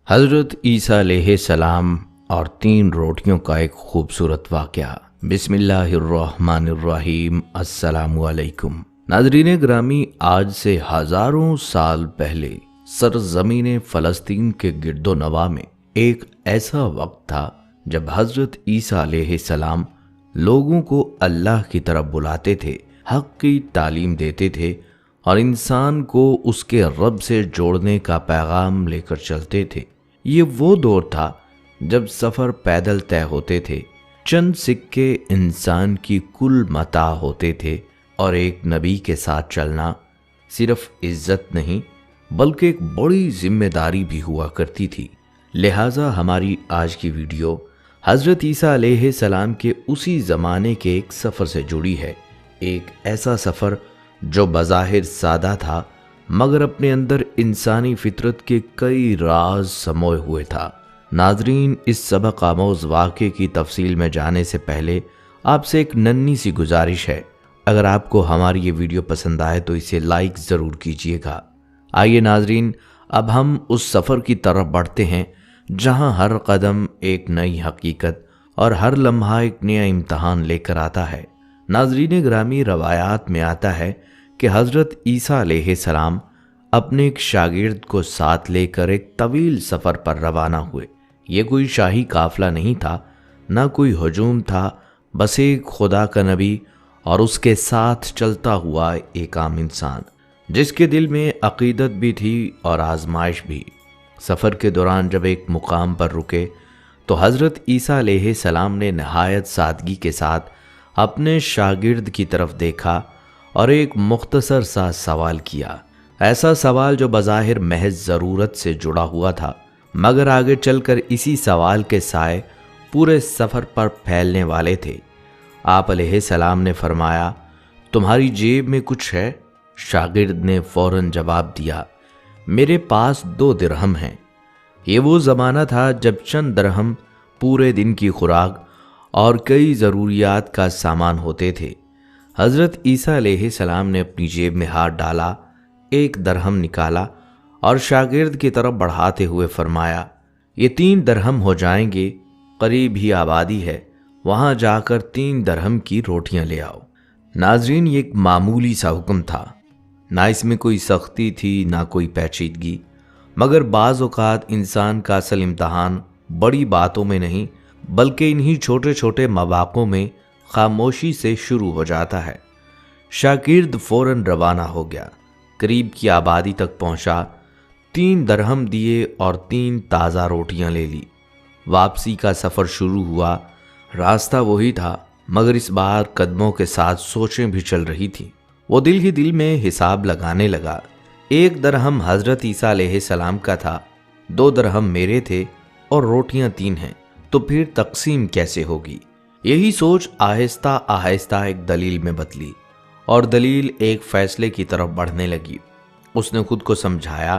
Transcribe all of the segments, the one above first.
हज़रत ईसा अलैहिस्सलाम और 3 रोटियों का एक खूबसूरत वाक़या। बिस्मिल्लाहिर्रहमानिर्रहीम। अस्सलामु अलैकुम। नाज़रीन ग्रामी, आज से हज़ारों साल पहले सरज़मीन फ़लस्तीन के गिरदो नवा में एक ऐसा वक्त था जब हज़रत ईसा अलैहिस्सलाम लोगों को अल्लाह की तरफ बुलाते थे, हक़ की तालीम देते थे और इंसान को उसके रब से जोड़ने का पैगाम लेकर चलते थे। ये वो दौर था जब सफ़र पैदल तय होते थे, चंद सिक्के इंसान की कुल मता होते थे और एक नबी के साथ चलना सिर्फ इज्जत नहीं बल्कि एक बड़ी जिम्मेदारी भी हुआ करती थी। लिहाजा हमारी आज की वीडियो हज़रत ईसा अलैहिस्सलाम के उसी ज़माने के एक सफ़र से जुड़ी है। एक ऐसा सफ़र जो बज़ाहिर सादा था मगर अपने अंदर इंसानी फितरत के कई राज समोए हुए था। नाजरीन, इस सबक आमोज़ वाक़े की तफसील में जाने से पहले आपसे एक नन्ही सी गुजारिश है, अगर आपको हमारी ये वीडियो पसंद आए तो इसे लाइक ज़रूर कीजिएगा। आइए नाजरीन, अब हम उस सफ़र की तरफ बढ़ते हैं जहां हर कदम एक नई हकीकत और हर लम्हा एक नया इम्तहान लेकर आता है। नाजरीन ग्रामी, रवायात में आता है कि हज़रत ईसा अलैहिस्सलाम अपने एक शागिर्द को साथ लेकर एक तवील सफ़र पर रवाना हुए। ये कोई शाही काफ़िला नहीं था, ना कोई हजूम था, बस एक खुदा का नबी और उसके साथ चलता हुआ एक आम इंसान जिसके दिल में अक़ीदत भी थी और आजमाइश भी। सफ़र के दौरान जब एक मुकाम पर रुके तो हज़रत ईसा अलैहिस्सलाम ने नहायत सादगी के साथ अपने शागिर्द की तरफ देखा और एक मुख्तसर सा सवाल किया। ऐसा सवाल जो बज़ाहिर महज ज़रूरत से जुड़ा हुआ था मगर आगे चलकर इसी सवाल के साए पूरे सफ़र पर फैलने वाले थे। आप अलैहिस्सलाम ने फरमाया, तुम्हारी जेब में कुछ है? शागिर्द ने फ़ौरन जवाब दिया, मेरे पास 2 दिरहम हैं। ये वो ज़माना था जब चंद दिरहम पूरे दिन की खुराक और कई ज़रूरियात का सामान होते थे। हज़रत ईसा अलैहिस्सलाम ने अपनी जेब में हाथ डाला, 1 दिरहम निकाला और शागिर्द की तरफ बढ़ाते हुए फरमाया, ये 3 दिरहम हो जाएंगे, करीब ही आबादी है, वहाँ जाकर 3 दिरहम की रोटियां ले आओ। नाजरीन, ये एक मामूली सा हुक्म था, ना इसमें कोई सख्ती थी ना कोई पेचीदगी, मगर बाज़ औक़ात इंसान का असल इम्तहान बड़ी बातों में नहीं बल्कि इन्हीं छोटे छोटे मवाक़ों में खामोशी से शुरू हो जाता है। शागिर्द फ़ौरन रवाना हो गया, करीब की आबादी तक पहुंचा, 3 दिरहम दिए और 3 ताज़ा रोटियां ले ली। वापसी का सफ़र शुरू हुआ। रास्ता वही था मगर इस बार कदमों के साथ सोचें भी चल रही थी। वो दिल ही दिल में हिसाब लगाने लगा। 1 दिरहम हज़रत ईसा अलैहिस्सलाम का था, 2 दिरहम मेरे थे और रोटियां 3 हैं, तो फिर तकसीम कैसे होगी? यही सोच आहिस्ता आहिस्ता एक दलील में बदली और दलील एक फैसले की तरफ बढ़ने लगी। उसने खुद को समझाया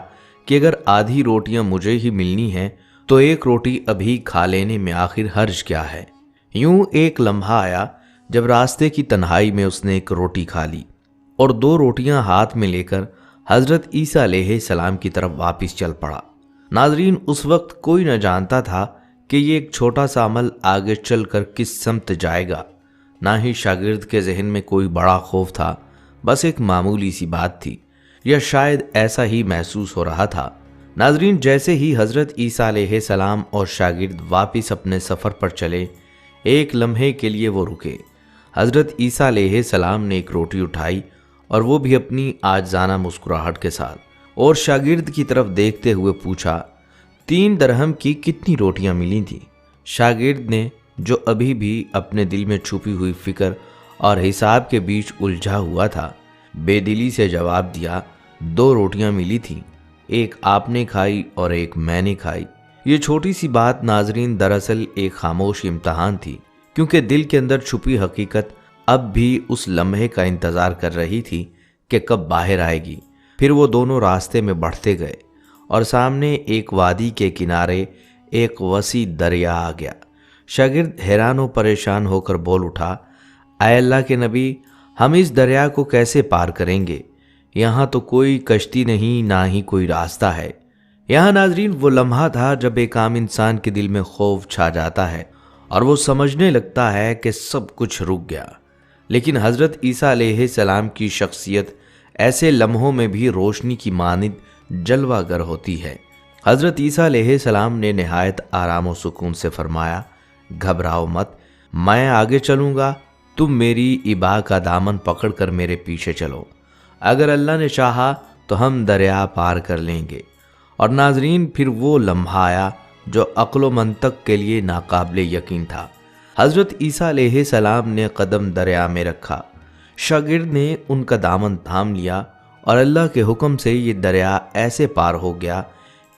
कि अगर आधी रोटियां मुझे ही मिलनी हैं तो 1 रोटी अभी खा लेने में आखिर हर्ज क्या है। यूं एक लम्हा आया जब रास्ते की तन्हाई में उसने 1 रोटी खा ली और 2 रोटियां हाथ में लेकर हज़रत ईसा अलैहिस्सलाम की तरफ वापस चल पड़ा। नाजरीन, उस वक्त कोई न जानता था कि ये एक छोटा सा अमल आगे चलकर किस समत जाएगा। ना ही शागिर्द के जहन में कोई बड़ा खौफ था, बस एक मामूली सी बात थी, या शायद ऐसा ही महसूस हो रहा था। नाजरीन, जैसे ही हज़रत ईसा अलैहिस्सलाम और शागिर्द वापस अपने सफ़र पर चले, एक लम्हे के लिए वो रुके। हज़रत ईसा अलैहिस्सलाम ने 1 रोटी उठाई और वो भी अपनी आजाना मुस्कुराहट के साथ, और शागिर्द की तरफ देखते हुए पूछा, 3 दिरहम की कितनी रोटियां मिली थी? शागिर्द ने, जो अभी भी अपने दिल में छुपी हुई फिक्र और हिसाब के बीच उलझा हुआ था, बेदिली से जवाब दिया, 2 रोटियां मिली थी, 1 आपने खाई और 1 मैंने खाई। ये छोटी सी बात नाजरीन दरअसल एक खामोश इम्तहान थी, क्योंकि दिल के अंदर छुपी हकीकत अब भी उस लम्हे का इंतज़ार कर रही थी कि कब बाहर आएगी। फिर वो दोनों रास्ते में बढ़ते गए और सामने एक वादी के किनारे एक वसी दरिया आ गया। शागिर्द हैरान और परेशान होकर बोल उठा, ऐ अल्लाह के नबी, हम इस दरिया को कैसे पार करेंगे? यहाँ तो कोई कश्ती नहीं, ना ही कोई रास्ता है। یہاں ناظرین وہ لمحہ تھا جب ایک عام انسان کے دل میں خوف چھا جاتا ہے اور وہ سمجھنے لگتا ہے کہ سب کچھ رک گیا، لیکن حضرت عیسیٰ علیہ السلام کی شخصیت ایسے لمحوں میں بھی روشنی کی مانند جلوہ گر ہوتی ہے۔ حضرت عیسیٰ علیہ السلام نے نہایت آرام و سکون سے فرمایا، گھبراؤ مت، میں آگے چلوں گا، تم میری ابا کا دامن پکڑ کر میرے پیچھے چلو، اگر اللہ نے چاہا تو ہم دریا پار کر لیں گے۔ اور ناظرین پھر وہ لمحہ آیا جو عقل و منطق کے لیے ناقابل یقین تھا۔ حضرت عیسیٰ علیہ السلام نے قدم دریا میں رکھا، شاگرد نے ان کا دامن تھام لیا اور اللہ کے حکم سے یہ دریا ایسے پار ہو گیا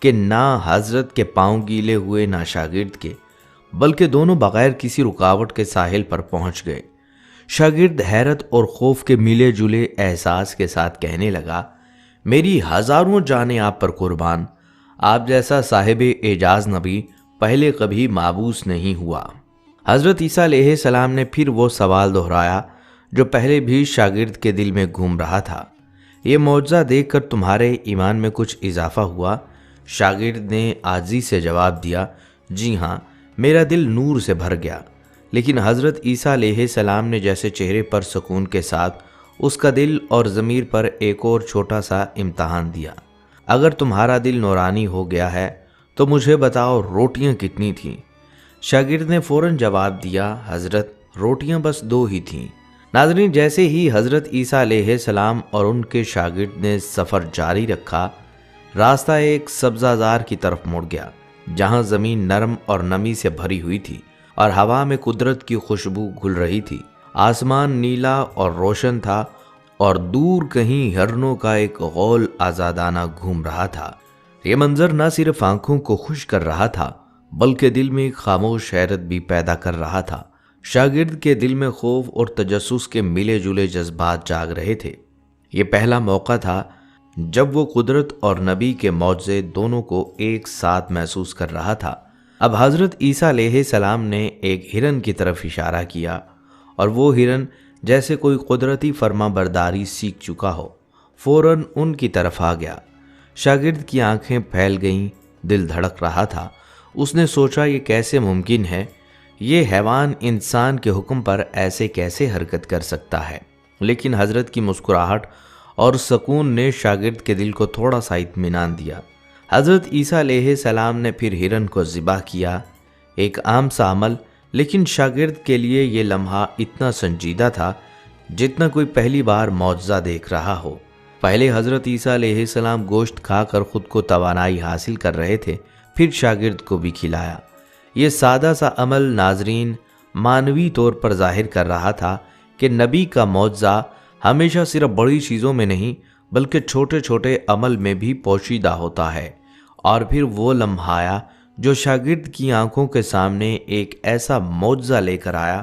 کہ نہ حضرت کے پاؤں گیلے ہوئے نہ شاگرد کے، بلکہ دونوں بغیر کسی رکاوٹ کے ساحل پر پہنچ گئے۔ شاگرد حیرت اور خوف کے ملے جلے احساس کے ساتھ کہنے لگا، میری ہزاروں جانیں آپ پر قربان، آپ جیسا صاحب اعجاز نبی پہلے کبھی مابعوث نہیں ہوا۔ حضرت عیسیٰ علیہ السلام نے پھر وہ سوال دہرایا جو پہلے بھی شاگرد کے دل میں گھوم رہا تھا، یہ معجزہ دیکھ کر تمہارے ایمان میں کچھ اضافہ ہوا؟ شاگرد نے عاجزی سے جواب دیا، جی ہاں، میرا دل نور سے بھر گیا۔ لیکن حضرت عیسیٰ علیہ السلام نے جیسے چہرے پر سکون کے ساتھ اس کا دل اور ضمیر پر ایک اور چھوٹا سا امتحان دیا، اگر تمہارا دل نورانی ہو گیا ہے تو مجھے بتاؤ روٹیاں کتنی تھیں؟ شاگرد نے فوراً جواب دیا، حضرت روٹیاں بس 2 ہی تھیں۔ ناظرین جیسے ہی حضرت عیسیٰ علیہ السلام اور ان کے شاگرد نے سفر جاری رکھا، راستہ ایک سبزہ زار کی طرف مڑ گیا جہاں زمین نرم اور نمی سے بھری ہوئی تھی اور ہوا میں قدرت کی خوشبو گھل رہی تھی۔ آسمان نیلا اور روشن تھا اور دور کہیں ہرنوں کا ایک غول آزادانہ گھوم رہا تھا۔ یہ منظر نہ صرف آنکھوں کو خوش کر رہا تھا بلکہ دل میں ایک خاموش حیرت بھی پیدا کر رہا تھا۔ شاگرد کے دل میں خوف اور تجسس کے ملے جلے جذبات جاگ رہے تھے۔ یہ پہلا موقع تھا جب وہ قدرت اور نبی کے معجزے دونوں کو ایک ساتھ محسوس کر رہا تھا۔ اب حضرت عیسیٰ علیہ السلام نے ایک ہرن کی طرف اشارہ کیا اور وہ ہرن جیسے کوئی قدرتی فرما برداری سیکھ چکا ہو فوراً ان کی طرف آ گیا۔ شاگرد کی آنکھیں پھیل گئیں، دل دھڑک رہا تھا۔ اس نے سوچا یہ کیسے ممکن ہے، یہ حیوان انسان کے حکم پر ایسے کیسے حرکت کر سکتا ہے؟ لیکن حضرت کی مسکراہٹ اور سکون نے شاگرد کے دل کو تھوڑا سا اطمینان دیا۔ حضرت عیسیٰ علیہ السلام نے پھر ہرن کو ذبح کیا، ایک عام سا عمل، لیکن شاگرد کے لیے یہ لمحہ اتنا سنجیدہ تھا جتنا کوئی پہلی بار معجزہ دیکھ رہا ہو۔ پہلے حضرت عیسیٰ علیہ السلام گوشت کھا کر خود کو توانائی حاصل کر رہے تھے، پھر شاگرد کو بھی کھلایا۔ یہ سادہ سا عمل ناظرین مانوی طور پر ظاہر کر رہا تھا کہ نبی کا معجزہ ہمیشہ صرف بڑی چیزوں میں نہیں بلکہ چھوٹے چھوٹے عمل میں بھی پوشیدہ ہوتا ہے۔ اور پھر وہ لمحہ آیا جو شاگرد کی آنکھوں کے سامنے ایک ایسا معجزہ لے کر آیا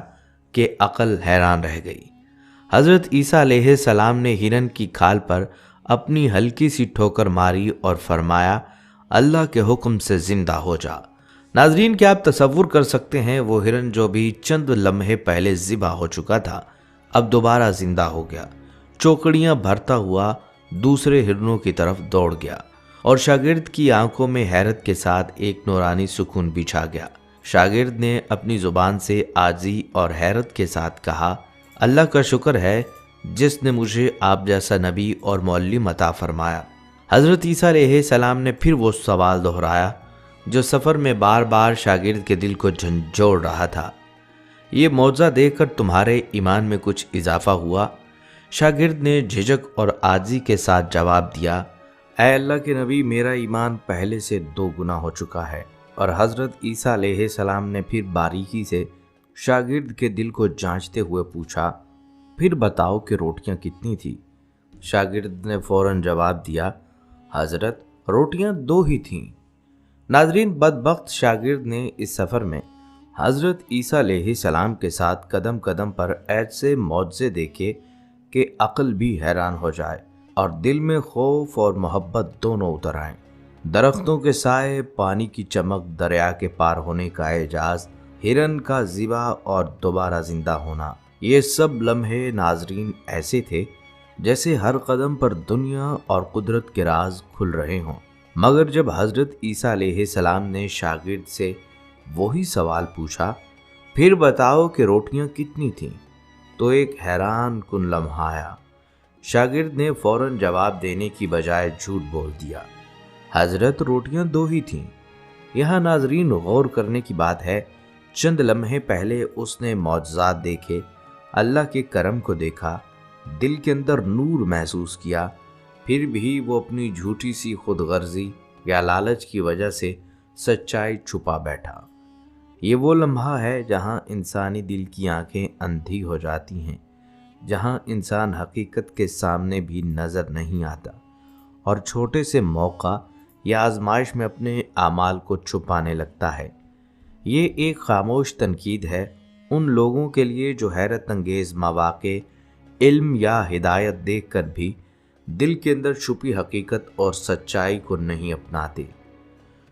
کہ عقل حیران رہ گئی۔ حضرت عیسیٰ علیہ السلام نے ہرن کی کھال پر اپنی ہلکی سی ٹھوکر ماری اور فرمایا، اللہ کے حکم سے زندہ ہو جا۔ ناظرین کیا آپ تصور کر سکتے ہیں وہ ہرن جو بھی چند لمحے پہلے ذبح ہو چکا تھا اب دوبارہ زندہ ہو گیا، چوکڑیاں بھرتا ہوا دوسرے ہرنوں کی طرف دوڑ گیا اور شاگرد کی آنکھوں میں حیرت کے ساتھ ایک نورانی سکون بھی چھا گیا۔ شاگرد نے اپنی زبان سے عاجزی اور حیرت کے ساتھ کہا، اللہ کا شکر ہے جس نے مجھے آپ جیسا نبی اور معلم عطا فرمایا۔ حضرت عیسیٰ علیہ السلام نے پھر وہ سوال دہرایا جو سفر میں بار بار شاگرد کے دل کو جھنجھوڑ رہا تھا، یہ معجزہ دیکھ کر تمہارے ایمان میں کچھ اضافہ ہوا؟ شاگرد نے جھجک اور عاجزی کے ساتھ جواب دیا، اے اللہ کے نبی، میرا ایمان پہلے سے 2 گنا ہو چکا ہے۔ اور حضرت عیسیٰ علیہ السلام نے پھر باریکی سے شاگرد کے دل کو جانچتے ہوئے پوچھا، پھر بتاؤ کہ روٹیاں کتنی تھی؟ شاگرد نے فوراً جواب دیا، حضرت روٹیاں 2 ہی تھیں۔ ناظرین بدبخت شاگرد نے اس سفر میں حضرت عیسیٰ علیہ السلام کے ساتھ قدم قدم پر ایسے معجزے دیکھے کہ عقل بھی حیران ہو جائے اور دل میں خوف اور محبت دونوں اتر آئیں۔ درختوں کے سائے، پانی کی چمک، دریا کے پار ہونے کا اعجاز، ہرن کا ذبح اور دوبارہ زندہ ہونا، یہ سب لمحے ناظرین ایسے تھے جیسے ہر قدم پر دنیا اور قدرت کے راز کھل رہے ہوں۔ मगर जब हजरत ईसा अलैहिस्सलाम ने शागिर्द से वही सवाल पूछा, फिर बताओ कि रोटियां कितनी थीं, तो एक हैरान कुन लम्हा आया। शागिर्द ने फौरन जवाब देने की बजाय झूठ बोल दिया, हजरत रोटियां 2 ही थीं। यहाँ नाजरीन गौर करने की बात है, चंद लम्हे पहले उसने मौजज़ात देखे, अल्लाह के करम को देखा, दिल के अंदर नूर महसूस किया, फिर भी वो अपनी झूठी सी खुदगर्जी या लालच की वजह से सच्चाई छुपा बैठा। ये वो लम्हा है जहाँ इंसानी दिल की आंखें अंधी हो जाती हैं, जहाँ इंसान हकीकत के सामने भी नज़र नहीं आता और छोटे से मौका या आजमाइश में अपने आमाल को छुपाने लगता है। ये एक खामोश तनकीद है उन लोगों के लिए जो हैरत अंगेज़ मवाक़े, इल्म या हिदायत देख कर भी दिल के अंदर छुपी हकीकत और सच्चाई को नहीं अपनाते।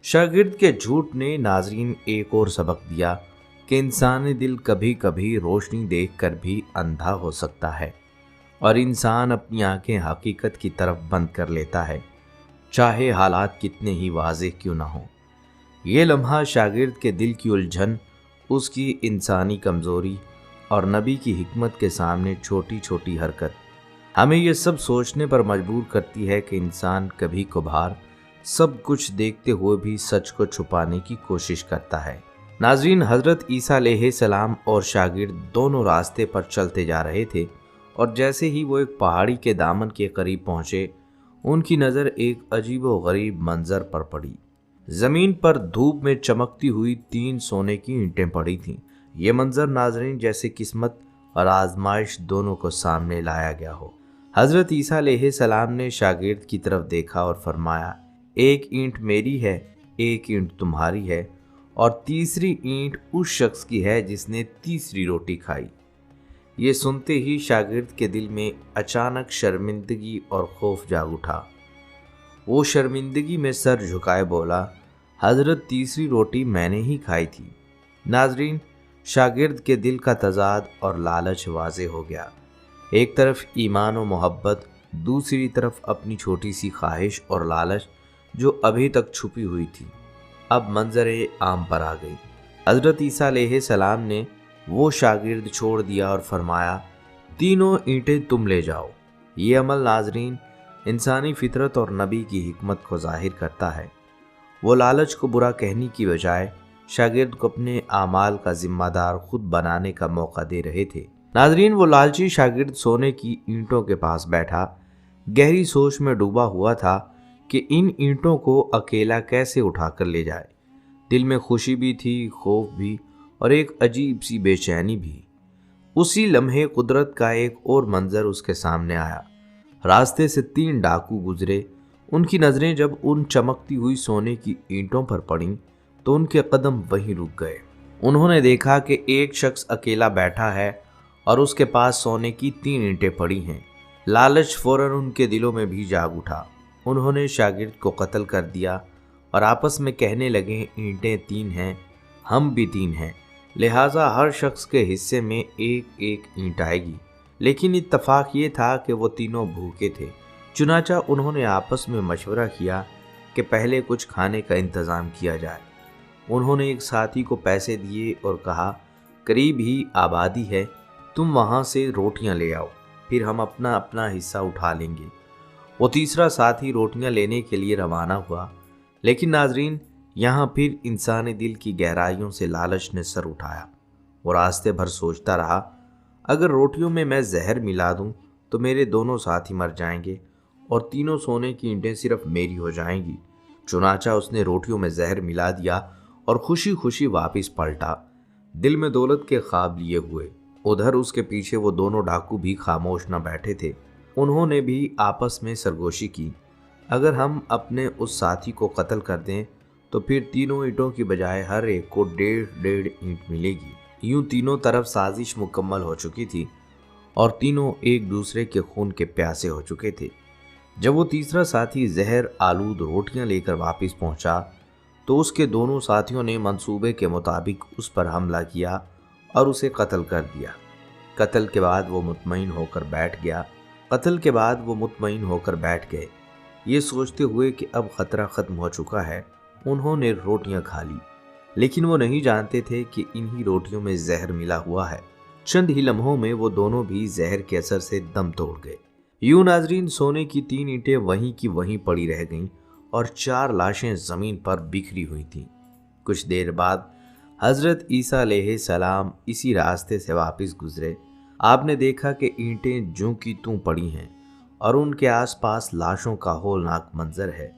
शागिर्द के झूठ ने नाजरीन एक और सबक दिया कि इंसानी दिल कभी कभी रोशनी देखकर भी अंधा हो सकता है और इंसान अपनी आंखें हकीकत की तरफ बंद कर लेता है, चाहे हालात कितने ही वाज़ेह क्यों ना हो। ये लम्हा शागिर्द के दिल की उलझन, उसकी इंसानी कमज़ोरी और नबी की हिकमत के सामने छोटी छोटी हरकत हमें ये सब सोचने पर मजबूर करती है कि इंसान कभी कभार सब कुछ देखते हुए भी सच को छुपाने की कोशिश करता है। नाज़रीन, हज़रत ईसा अलैहिस्सलाम और शागिर्द दोनों रास्ते पर चलते जा रहे थे और जैसे ही वो एक पहाड़ी के दामन के करीब पहुंचे, उनकी नज़र एक अजीबो गरीब मंजर पर पड़ी। ज़मीन पर धूप में चमकती हुई 3 सोने की ईंटें पड़ी थीं। ये मंजर नाज़रीन जैसे किस्मत और आजमाइश दोनों को सामने लाया गया हो। हज़रत ईसा अलैहिस्सलाम ने शागिर्द की तरफ देखा और फरमाया, एक ईंट मेरी है, एक ईंट तुम्हारी है और तीसरी ईंट उस शख्स की है जिसने तीसरी रोटी खाई। ये सुनते ही शागिर्द के दिल में अचानक शर्मिंदगी और खौफ जाग उठा। वो शर्मिंदगी में सर झुकाए बोला, हज़रत तीसरी रोटी मैंने ही खाई थी। नाजरीन, शागिर्द के दिल का तजाद और लालच वाज़े हो गया। एक तरफ ईमान और मोहब्बत, दूसरी तरफ अपनी छोटी सी ख्वाहिश और लालच जो अभी तक छुपी हुई थी, अब मंजरे आम पर आ गई। हज़रत ईसा अलैहिस्सलाम ने वो शागिर्द छोड़ दिया और फरमाया, तीनों ईंटें तुम ले जाओ। ये अमल नाजरीन इंसानी फितरत और नबी की हिकमत को जाहिर करता है। वो लालच को बुरा कहने की बजाय शागिर्द को अपने आमाल का जिम्मेदार खुद बनाने का मौका दे रहे थे। नाजरीन, वो लालची शागिर्द सोने की ईंटों के पास बैठा गहरी सोच में डूबा हुआ था कि इन ईंटों को अकेला कैसे उठाकर ले जाए। दिल में खुशी भी थी, खौफ भी और एक अजीब सी बेचैनी भी। उसी लम्हे कुदरत का एक और मंजर उसके सामने आया। रास्ते से 3 डाकू गुजरे। उनकी नज़रें जब उन चमकती हुई सोने की ईंटों पर पड़ीं तो उनके कदम वहीं रुक गए। उन्होंने देखा कि एक शख्स अकेला बैठा है और उसके पास सोने की 3 ईंटें पड़ी हैं। लालच फौरन उनके दिलों में भी जाग उठा। उन्होंने शागिर्द को कत्ल कर दिया और आपस में कहने लगे, ईंटें 3 हैं, हम भी 3 हैं, लिहाजा हर शख्स के हिस्से में एक एक ईंट आएगी। लेकिन इत्तफाक ये था कि वो तीनों भूखे थे। चुनाचा उन्होंने आपस में मशवरा किया कि पहले कुछ खाने का इंतज़ाम किया जाए। उन्होंने एक साथी को पैसे दिए और कहा, करीब ही आबादी है, तुम वहाँ से रोटियाँ ले आओ, फिर हम अपना अपना हिस्सा उठा लेंगे। वो तीसरा साथी रोटियां लेने के लिए रवाना हुआ। लेकिन नाजरीन, यहाँ फिर इंसानी दिल की गहराइयों से लालच ने सर उठाया। वो रास्ते भर सोचता रहा, अगर रोटियों में मैं जहर मिला दूं तो मेरे दोनों साथी मर जाएंगे और तीनों सोने की ईंटें सिर्फ मेरी हो जाएंगी। चुनाचा उसने रोटियों में जहर मिला दिया और खुशी खुशी वापस पलटा, दिल में दौलत के ख्वाब लिए हुए। उधर उसके पीछे वो दोनों डाकू भी खामोश न बैठे थे। उन्होंने भी आपस में सरगोशी की, अगर हम अपने उस साथी को कत्ल कर दें तो फिर तीनों ईंटों की बजाय हर एक को 1.5 ईंट मिलेगी। यूं तीनों तरफ साजिश मुकम्मल हो चुकी थी और तीनों एक दूसरे के खून के प्यासे हो चुके थे। जब वो तीसरा साथी जहर आलूद रोटियां लेकर वापस पहुंचा तो उसके दोनों साथियों ने मंसूबे के मुताबिक उस पर हमला किया और उसे कत्ल कर दिया। कत्ल के बाद वो मुतमईन होकर बैठ गए। یہ سوچتے ہوئے کہ اب خطرہ ختم ہو چکا ہے انہوں نے روٹیاں کھا لی، لیکن وہ نہیں جانتے تھے کہ انہی روٹیوں میں زہر ملا ہوا ہے۔ چند ہی لمحوں میں وہ دونوں بھی زہر کے اثر سے دم توڑ گئے۔ یوں ناظرین سونے کی 3 اینٹیں وہیں کی وہیں پڑی رہ گئیں اور 4 لاشیں زمین پر بکھری ہوئی تھیں۔ کچھ دیر بعد حضرت عیسیٰ علیہ السلام اسی راستے سے واپس گزرے۔ آپ نے دیکھا کہ اینٹیں جوں کی توں پڑی ہیں اور ان کے آس پاس لاشوں کا ہولناک منظر ہے۔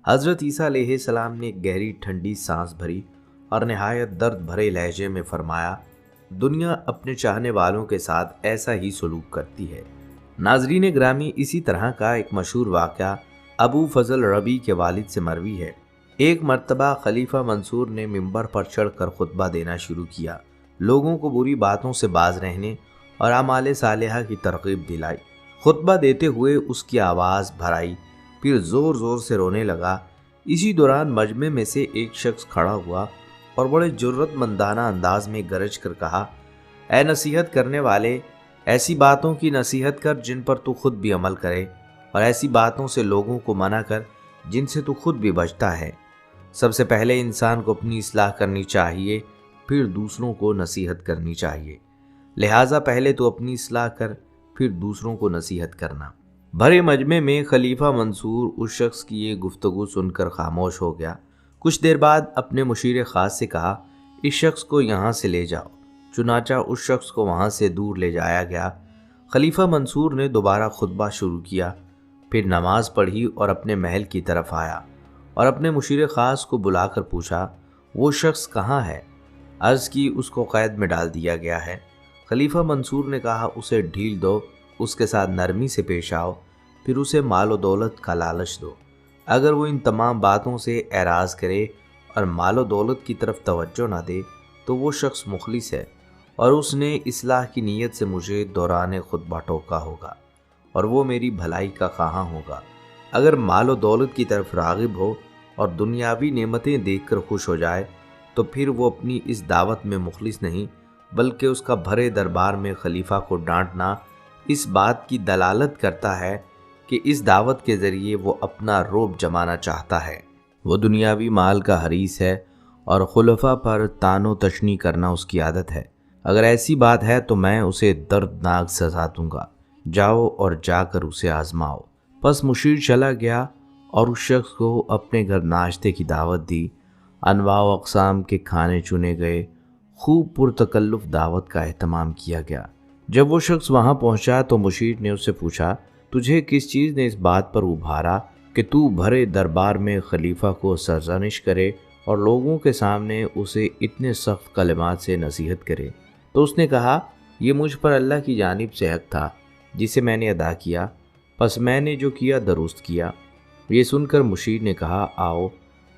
حضرت عیسیٰ علیہ السلام نے گہری ٹھنڈی سانس بھری اور نہایت درد بھرے لہجے میں فرمایا، دنیا اپنے چاہنے والوں کے ساتھ ایسا ہی سلوک کرتی ہے۔ ناظرین گرامی، اسی طرح کا ایک مشہور واقعہ ابو فضل ربیع کے والد سے مروی ہے۔ ایک مرتبہ خلیفہ منصور نے منبر پر چڑھ کر خطبہ دینا شروع کیا، لوگوں کو بری باتوں سے باز رہنے اور اعمال صالحہ کی ترغیب دلائی۔ خطبہ دیتے ہوئے اس کی آواز بھرائی، پھر زور زور سے رونے لگا۔ اسی دوران مجمع میں سے ایک شخص کھڑا ہوا اور بڑے جرأت مندانہ انداز میں گرج کر کہا، اے نصیحت کرنے والے، ایسی باتوں کی نصیحت کر جن پر تو خود بھی عمل کرے، اور ایسی باتوں سے لوگوں کو منع کر جن سے تو خود بھی بچتا ہے۔ سب سے پہلے انسان کو اپنی اصلاح کرنی چاہیے، پھر دوسروں کو نصیحت کرنی چاہیے، لہٰذا پہلے تو اپنی اصلاح کر، پھر دوسروں کو نصیحت کرنا۔ بھرے مجمع میں خلیفہ منصور اس شخص کی یہ گفتگو سن کر خاموش ہو گیا۔ کچھ دیر بعد اپنے مشیر خاص سے کہا، اس شخص کو یہاں سے لے جاؤ۔ چنانچہ اس شخص کو وہاں سے دور لے جایا گیا۔ خلیفہ منصور نے دوبارہ خطبہ شروع کیا، پھر نماز پڑھی اور اپنے محل کی طرف آیا اور اپنے مشیر خاص کو بلا کر پوچھا، وہ شخص کہاں ہے؟ عرض کی، اس کو قید میں ڈال دیا گیا ہے۔ خلیفہ منصور نے کہا، اسے ڈھیل دو، اس کے ساتھ نرمی سے پیش آؤ، پھر اسے مال و دولت کا لالچ دو۔ اگر وہ ان تمام باتوں سے اعراض کرے اور مال و دولت کی طرف توجہ نہ دے تو وہ شخص مخلص ہے اور اس نے اصلاح کی نیت سے مجھے دوران خطبہ ٹوکا ہوگا اور وہ میری بھلائی کا خواہاں ہوگا۔ اگر مال و دولت کی طرف راغب ہو اور دنیاوی نعمتیں دیکھ کر خوش ہو جائے تو پھر وہ اپنی اس دعوت میں مخلص نہیں، بلکہ اس کا بھرے دربار میں خلیفہ کو ڈانٹنا اس بات کی دلالت کرتا ہے کہ اس دعوت کے ذریعے وہ اپنا رعب جمانا چاہتا ہے۔ وہ دنیاوی مال کا حریص ہے اور خلفاء پر طعن و تشنیع کرنا اس کی عادت ہے۔ اگر ایسی بات ہے تو میں اسے دردناک سزا دوں گا، جاؤ اور جا کر اسے آزماؤ۔ پس مشیر چلا گیا اور اس شخص کو اپنے گھر ناشتے کی دعوت دی۔ انواع و اقسام کے کھانے چنے گئے، خوب پرتکلف دعوت کا اہتمام کیا گیا۔ جب وہ شخص وہاں پہنچا تو مشیر نے اس سے پوچھا، تجھے کس چیز نے اس بات پر ابھارا کہ تو بھرے دربار میں خلیفہ کو سرزنش کرے اور لوگوں کے سامنے اسے اتنے سخت کلمات سے نصیحت کرے؟ تو اس نے کہا، یہ مجھ پر اللہ کی جانب سے حق تھا جسے میں نے ادا کیا، پس میں نے جو کیا درست کیا۔ یہ سن کر مشیر نے کہا، آؤ،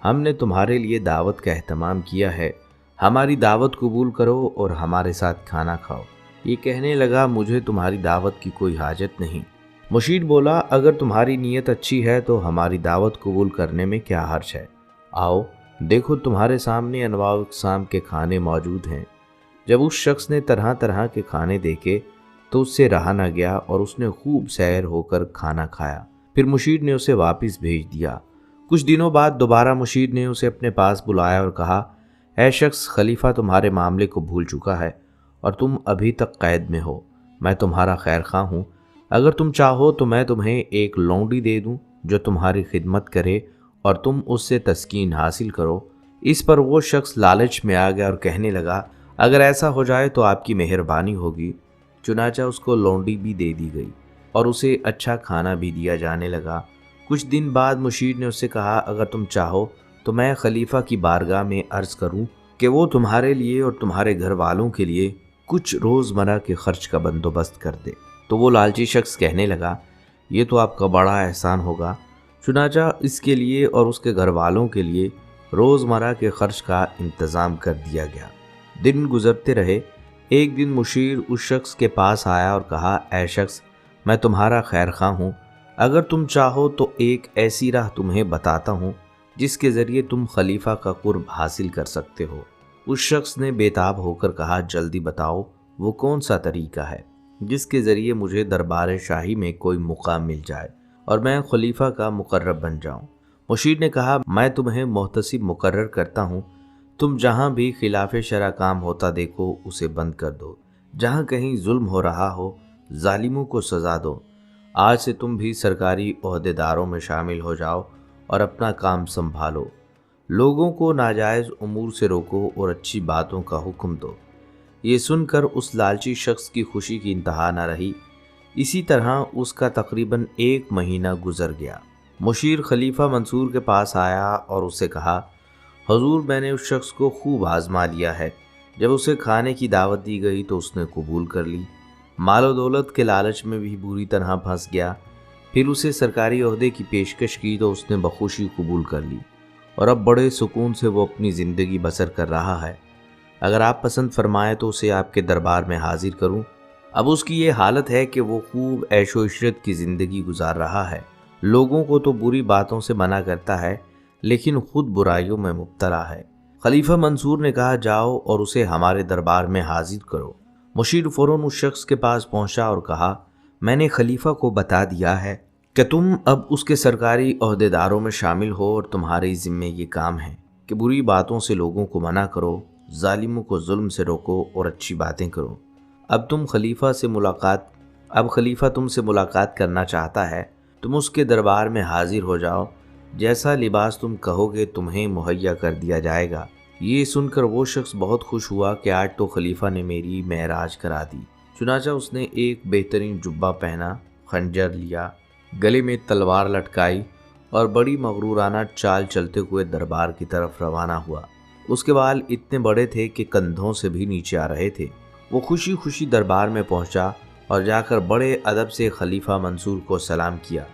ہم نے تمہارے لیے دعوت کا اہتمام کیا ہے، ہماری دعوت قبول کرو اور ہمارے ساتھ کھانا کھاؤ۔ یہ کہنے لگا، مجھے تمہاری دعوت کی کوئی حاجت نہیں۔ مشیر بولا، اگر تمہاری نیت اچھی ہے تو ہماری دعوت قبول کرنے میں کیا حرج ہے؟ آؤ، دیکھو تمہارے سامنے انواع و اقسام کے کھانے موجود ہیں۔ جب اس شخص نے طرح طرح کے کھانے دیکھے تو اس سے رہا نہ گیا اور اس نے خوب سیر ہو کر کھانا کھایا۔ پھر مشیر نے اسے واپس بھیج دیا۔ کچھ دنوں بعد دوبارہ مشیر نے اسے اپنے پاس بلایا اور کہا، اے شخص، خلیفہ تمہارے معاملے کو بھول چکا ہے اور تم ابھی تک قید میں ہو۔ میں تمہارا خیر خواہ ہوں، اگر تم چاہو تو میں تمہیں ایک لونڈی دے دوں جو تمہاری خدمت کرے اور تم اس سے تسکین حاصل کرو۔ اس پر وہ شخص لالچ میں آ گیا اور کہنے لگا، اگر ایسا ہو جائے تو آپ کی مہربانی ہوگی۔ چنانچہ اس کو لونڈی بھی دے دی گئی اور اسے اچھا کھانا بھی دیا جانے لگا۔ کچھ دن بعد مشیر نے اس سے کہا، اگر تم چاہو تو میں خلیفہ کی بارگاہ میں عرض کروں کہ وہ تمہارے لیے اور تمہارے گھر والوں کے لیے کچھ روزمرہ کے خرچ کا بندوبست کر دے۔ تو وہ لالچی شخص کہنے لگا، یہ تو آپ کا بڑا احسان ہوگا۔ چنانچہ اس کے لیے اور اس کے گھر والوں کے لیے روزمرہ کے خرچ کا انتظام کر دیا گیا۔ دن گزرتے رہے۔ ایک دن مشیر اس شخص کے پاس آیا اور کہا، اے شخص، میں تمہارا خیر خواہ ہوں، اگر تم چاہو تو ایک ایسی راہ تمہیں بتاتا ہوں جس کے ذریعے تم خلیفہ کا قرب حاصل کر سکتے ہو۔ اس شخص نے بےتاب ہو کر کہا، جلدی بتاؤ، وہ کون سا طریقہ ہے جس کے ذریعے مجھے دربار شاہی میں کوئی مقام مل جائے और मैं खलीफा का मुकर्रब बन जाऊं। मुशीर ने कहा, मैं तुम्हें मुहतसिब मुकर्रर करता हूं। तुम जहां भी खिलाफ शरअ काम होता देखो उसे बंद कर दो। जहां कहीं जुल्म हो रहा हो जालिमों को सजा दो। आज से तुम भी सरकारी ओहदेदारों में शामिल हो जाओ और अपना काम संभालो। लोगों को नाजायज़ उमूर से रोको और अच्छी बातों का हुक्म दो। ये सुनकर उस लालची शख्स की खुशी की इंतहा न रही। इसी तरह उसका तकरीबन 1 महीना गुजर गया। मुशीर खलीफा मंसूर के पास आया और उससे कहा, हुजूर, मैंने उस शख्स को खूब आजमा लिया है। जब उसे खाने की दावत दी गई तो उसने कबूल कर ली। मालो दौलत के लालच में भी बुरी तरह फंस गया। फिर उसे सरकारी ओहदे की पेशकश की तो उसने बखुशी कबूल कर ली और अब बड़े सुकून से वो अपनी ज़िंदगी बसर कर रहा है। अगर आप पसंद फरमाएं तो उसे आपके दरबार में हाजिर करूं। अब उसकी ये हालत है कि वो खूब ऐशो इशरत की ज़िंदगी गुजार रहा है। लोगों को तो बुरी बातों से मना करता है लेकिन खुद बुराइयों में मुब्तला है। खलीफा मंसूर ने कहा, जाओ और उसे हमारे दरबार में हाजिर करो। मुशीर फ़ौरन उस शख्स के पास पहुंचा और कहा, मैंने खलीफा को बता दिया है कि तुम अब उसके सरकारी ओहदेदारों में शामिल हो और तुम्हारे ज़िम्मे ये काम है कि बुरी बातों से लोगों को मना करो, जालिमों को जुल्म से रोको और अच्छी बातें करो। अब खलीफा तुमसे मुलाकात करना चाहता है। तुम उसके दरबार में हाजिर हो जाओ। जैसा लिबास तुम कहोगे तुम्हें मुहैया कर दिया जाएगा। ये सुनकर वो शख्स बहुत खुश हुआ कि आज तो खलीफा ने मेरी महराज करा दी। चुनाचा उसने एक बेहतरीन जुब्बा पहना, खंजर लिया, गले में तलवार लटकाई और बड़ी मगरूराना चाल चलते हुए दरबार की तरफ रवाना हुआ। उसके बाल इतने बड़े थे कि कंधों से भी नीचे आ रहे थे। वो खुशी खुशी दरबार में पहुंचा और जाकर बड़े अदब से खलीफा मंसूर को सलाम किया।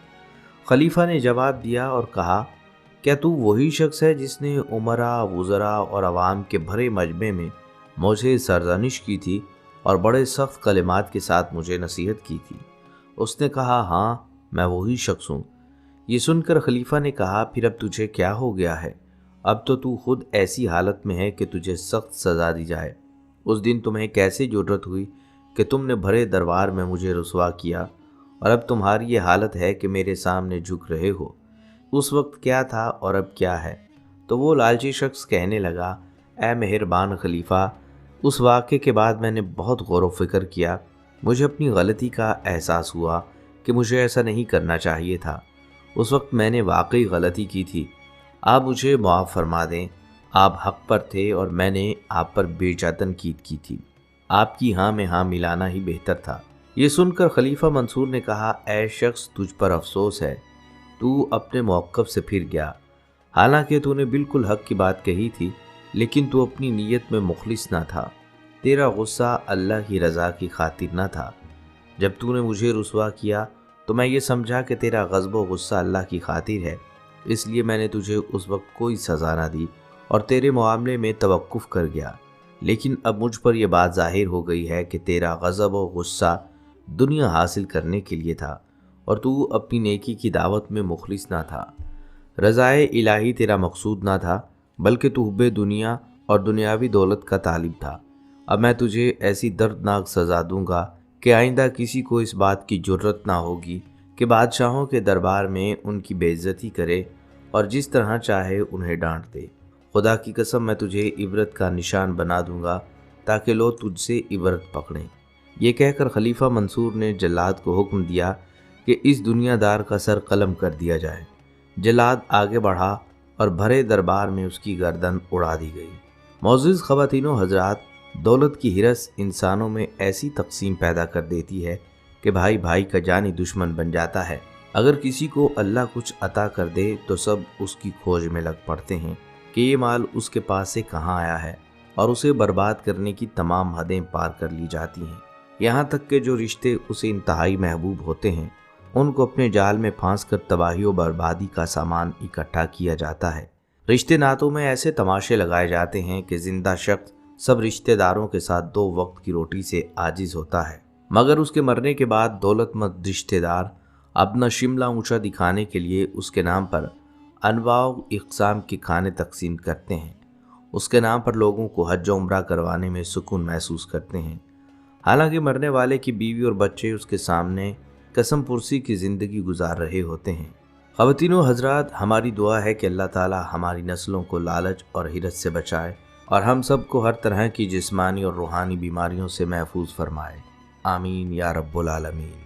खलीफा ने जवाब दिया और कहा, क्या तू वही शख्स है जिसने उमरा, वुज़रा और अवाम के भरे मजमे में मुझे सरजनिश की थी और बड़े सख्त कलिमात के साथ मुझे नसीहत की थी? उसने कहा, हाँ, मैं वही शख्स हूँ। ये सुनकर खलीफा ने कहा, फिर अब तुझे क्या हो गया है? अब तो तू खुद ऐसी हालत में है कि तुझे सख्त सज़ा दी जाए। उस दिन तुम्हें कैसे जुर्रत हुई कि तुमने भरे दरबार में मुझे रुसवा किया और अब तुम्हारी ये हालत है कि मेरे सामने झुक रहे हो। उस वक्त क्या था और अब क्या है? तो वो लालची शख्स कहने लगा, ऐ मेहरबान खलीफा, उस वाक़े के बाद मैंने बहुत गौर व फिक्र किया। मुझे अपनी गलती का एहसास हुआ कि मुझे ऐसा नहीं करना चाहिए था। उस वक्त मैंने वाकई गलती की थी। आप मुझे माफ़ फरमा दें। आप हक़ पर थे और मैंने आप पर बेजा तनकीद की थी। आपकी हाँ में हाँ मिलाना ही बेहतर था। ये सुनकर खलीफा मंसूर ने कहा, ऐ शख्स, तुझ पर अफसोस है। तू अपने मौक़िफ़ से फिर गया। हालांकि तूने बिल्कुल हक़ की बात कही थी, लेकिन तू अपनी नीयत में मुखलिस ना था। तेरा गुस्सा अल्लाह की रज़ा की खातिर न था। जब तूने मुझे रुसवा किया तो मैं ये समझा कि तेरा ग़ज़ब व गुस्सा अल्लाह की खातिर है, इसलिए मैंने तुझे उस वक्त कोई सज़ा ना दी और तेरे मामले में तवक्कुफ़ कर गया। लेकिन अब मुझ पर यह बात ज़ाहिर हो गई है कि तेरा ग़ज़ब व गुस्सा दुनिया हासिल करने के लिए था और तू अपनी नेकी की दावत में मुखलिस ना था। रज़ाए इलाही तेरा मकसूद ना था, बल्कि तू हुब्बे दुनिया और दुनियावी दौलत का तालिब था। अब मैं तुझे ऐसी दर्दनाक सज़ा दूंगा कि आइंदा किसी को इस बात की जुर्रत ना होगी कि बादशाहों के दरबार में उनकी बेइज्जती करे और जिस तरह चाहे उन्हें डांट दे। खुदा की कसम, मैं तुझे इबरत का निशान बना दूंगा ताकि लोग तुझसे इबरत पकड़ें। ये कहकर खलीफा मंसूर ने जल्लाद को हुक्म दिया कि इस दुनियादार का सर कलम कर दिया जाए। जल्लाद आगे बढ़ा और भरे दरबार में उसकी गर्दन उड़ा दी गई। मौजूद ख़वातीनो हजरात, दौलत की हिरस इंसानों में ऐसी तकसीम पैदा कर देती है कि भाई भाई का जानी दुश्मन बन जाता है। अगर किसी को अल्लाह कुछ अता कर दे तो सब उसकी खोज में लग पड़ते हैं कि ये माल उसके पास से कहाँ आया है और उसे बर्बाद करने की तमाम हदें पार कर ली जाती हैं। यहाँ तक कि जो रिश्ते उसे इंतहाई महबूब होते हैं उनको अपने जाल में फांस कर तबाही और बर्बादी का सामान इकट्ठा किया जाता है। रिश्ते नातों में ऐसे तमाशे लगाए जाते हैं कि जिंदा शख्स सब रिश्तेदारों के साथ 2 वक्त की रोटी से आजिज होता है, मगर उसके मरने के बाद दौलतमंद रिश्तेदार अपना शिमला ऊंचा दिखाने के लिए उसके नाम पर अनवाउ इक़साम के खाने तकसीम करते हैं। उसके नाम पर लोगों को हज उम्रा करवाने में सुकून महसूस करते हैं। हालांकि मरने वाले की बीवी और बच्चे उसके सामने قسم پرسی کی زندگی گزار رہے ہوتے ہیں۔ خواتین و حضرات، ہماری دعا ہے کہ اللہ تعالی ہماری نسلوں کو لالچ اور حرص سے بچائے اور ہم سب کو ہر طرح کی جسمانی اور روحانی بیماریوں سے محفوظ فرمائے۔ آمین یا رب العالمین۔